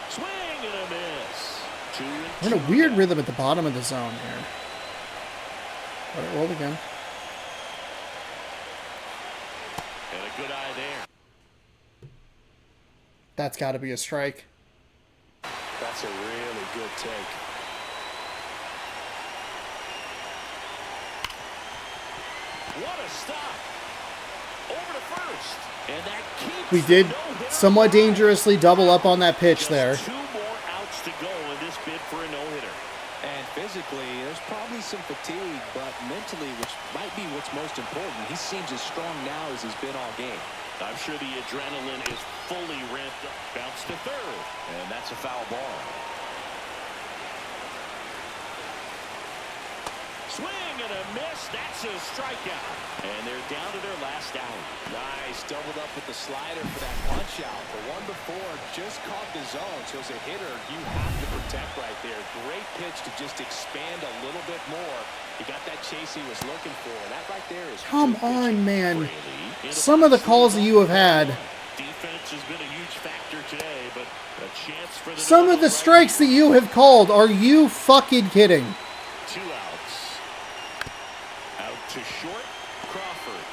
Swing and a miss. 2 and 2. We're in a weird rhythm at the bottom of the zone here. Let it roll again. And a good eye there. That's got to be a strike. That's a really good take. What a stop. Over to first. And that keeps We did no-hitter somewhat alive. dangerously double up on that pitch Just there. 2 more outs to go in this bid for a no-hitter. And physically, there's probably some fatigue, but mentally, which might be what's most important, he seems as strong now as he's been all game. I'm sure the adrenaline is fully ramped up. Bounce to third. And that's a foul ball. Swing and a miss. That's a strikeout. And they're down to their last out. Nice, doubled up with the slider for that punch out. The one before just caught the zone, so as a hitter, you have to protect right there. Great pitch to just expand a little bit more. He got that chase he was looking for. That right there is Come good pitching. on, man. Braley, Some of the calls that you have had, defense has been a huge factor today, but a chance for the some of the strikes that you have called, are you fucking kidding? 2 outs. Out to short, Crawford.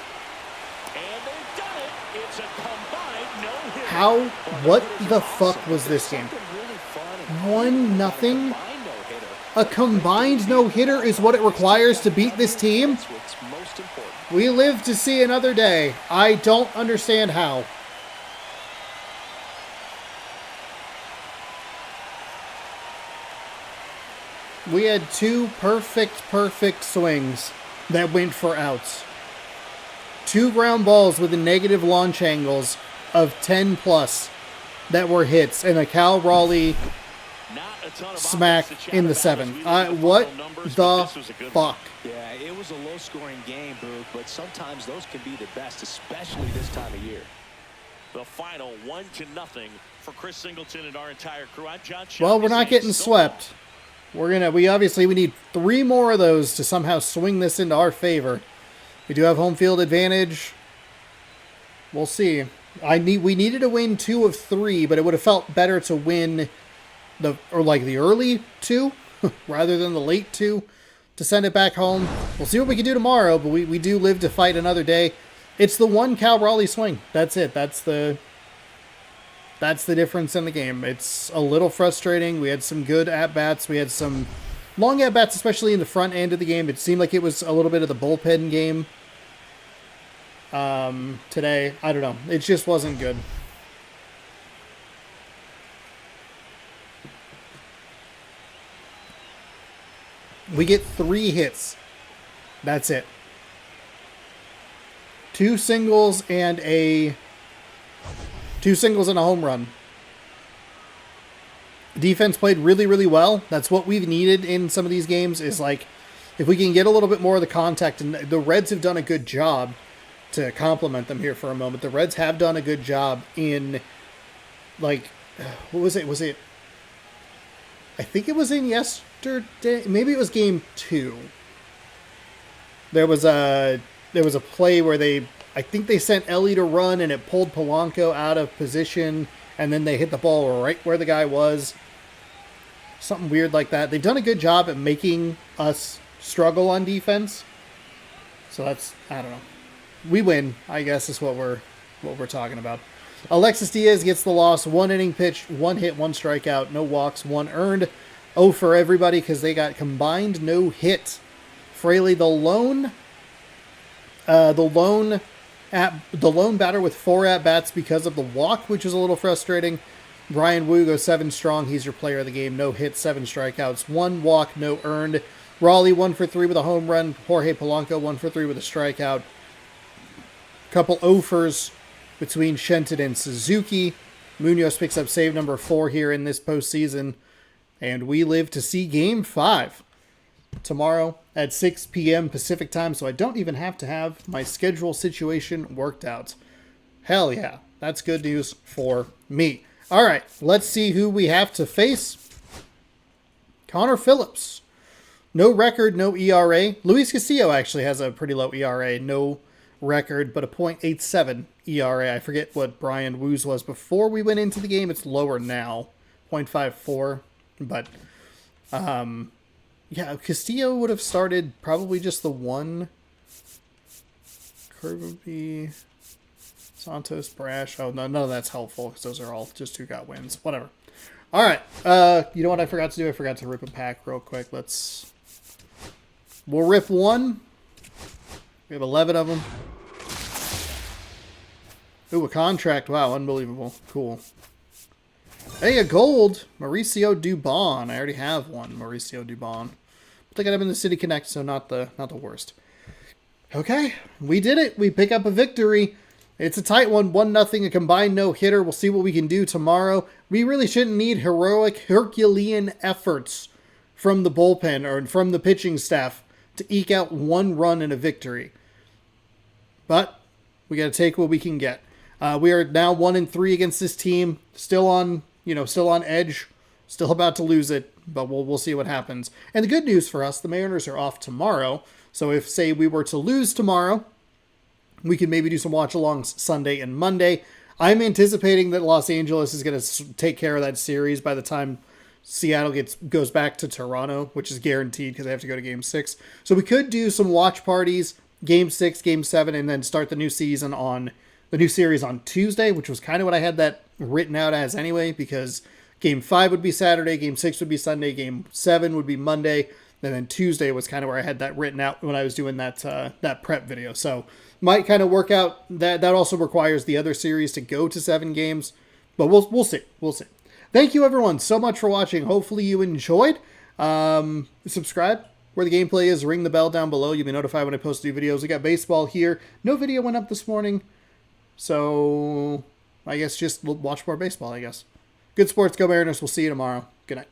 And they've done it. It's a combined no-hitter. How? What the fuck was this game? Something really fun and 1-0? combined no-hitter. A combined no-hitter is what it requires to beat this team? That's what's most important. We live to see another day. I don't understand how. We had 2 perfect swings that went for outs. 2 ground balls with a negative launch angles of 10 plus that were hits, and a Cal Raleigh Not a ton of smack offense to chat in the about 7th. as we look at the What final numbers, the but this was a good one. fuck? Yeah, it was a low-scoring game, Boog, but sometimes those can be the best, especially this time of year. The final 1-0 for Chris Singleton and our entire crew. I'm John. Well, we're not getting swept. We obviously need 3 more of those to somehow swing this into our favor. We do have home field advantage. We'll see. We needed to win 2 of 3, but it would have felt better to win the early 2 rather than the late 2 to send it back home. We'll see what we can do tomorrow, but we do live to fight another day. It's the one Cal Raleigh swing. That's it. That's the difference in the game. It's a little frustrating. We had some good at-bats. We had some long at-bats, especially in the front end of the game. It seemed like it was a little bit of the bullpen game today. I don't know. It just wasn't good. We get 3 hits. That's it. 2 singles and a home run. Defense played really, really well. That's what we've needed in some of these games, is like, if we can get a little bit more of the contact, and the Reds have done a good job, to compliment them here for a moment. The Reds have done a good job in, like, what was it? Was it, I think it was in yesterday, maybe it was game 2. There was a play where I think they sent Ellie to run, and it pulled Polanco out of position, and then they hit the ball right where the guy was. Something weird like that. They've done a good job at making us struggle on defense. So that's, I don't know. We win, I guess, is what we're talking about. Alexis Diaz gets the loss. 1 inning pitched, 1 hit, 1 strikeout, no walks, 1 earned. 0 for everybody because they got combined no hit. Fraley, the lone batter with 4 at-bats because of the walk, which is a little frustrating. Brian Wu goes 7 strong. He's your player of the game. No hits, 7 strikeouts, 1 walk, no earned. Raleigh 1 for 3 with a home run. Jorge Polanco 1 for 3 with a strikeout. Couple offers between Shenton and Suzuki. Munoz picks up save number 4 here in this postseason. And we live to see Game 5 tomorrow at 6 p.m. Pacific time. So I don't even have to have my schedule situation worked out. Hell yeah. That's good news for me. All right. Let's see who we have to face. Connor Phillips. No record, no ERA. Luis Castillo actually has a pretty low ERA. No record, but a .87 ERA. I forget what Brian Wu's was before we went into the game. It's lower now. .54. But, yeah, Castillo would have started probably just the one. Kirby, Santos, Brash. Oh, no, none of that's helpful because those are all just who got wins. Whatever. All right. You know what I forgot to do? I forgot to rip a pack real quick. We'll rip one. We have 11 of them. Ooh, a contract. Wow, unbelievable. Cool. Hey, a gold. Mauricio Dubon. I already have one. Mauricio Dubon. But I got him in the City Connect, so not the worst. Okay, we did it. We pick up a victory. It's a tight one. 1-0, a combined no-hitter. We'll see what we can do tomorrow. We really shouldn't need heroic Herculean efforts from the bullpen or from the pitching staff to eke out one run in a victory. But we got to take what we can get. We are now 1-3 against this team. Still on edge. Still about to lose it, but we'll see what happens. And the good news for us, the Mariners are off tomorrow. So if, say, we were to lose tomorrow, we could maybe do some watch-alongs Sunday and Monday. I'm anticipating that Los Angeles is going to take care of that series by the time Seattle goes back to Toronto, which is guaranteed because they have to go to Game 6. So we could do some watch parties, Game 6, Game 7, and then start the new series on Tuesday, which was kind of what I had that written out as anyway, because Game 5 would be Saturday, Game 6 would be Sunday, Game 7 would be Monday, and then Tuesday was kind of where I had that written out when I was doing that prep video. So might kind of work out. That also requires the other series to go to 7 games, but we'll see. We'll see. Thank you, everyone, so much for watching. Hopefully you enjoyed. Subscribe where the gameplay is. Ring the bell down below. You'll be notified when I post new videos. We got baseball here. No video went up this morning, so I guess just watch more baseball, I guess. Good sports. Go Mariners. We'll see you tomorrow. Good night.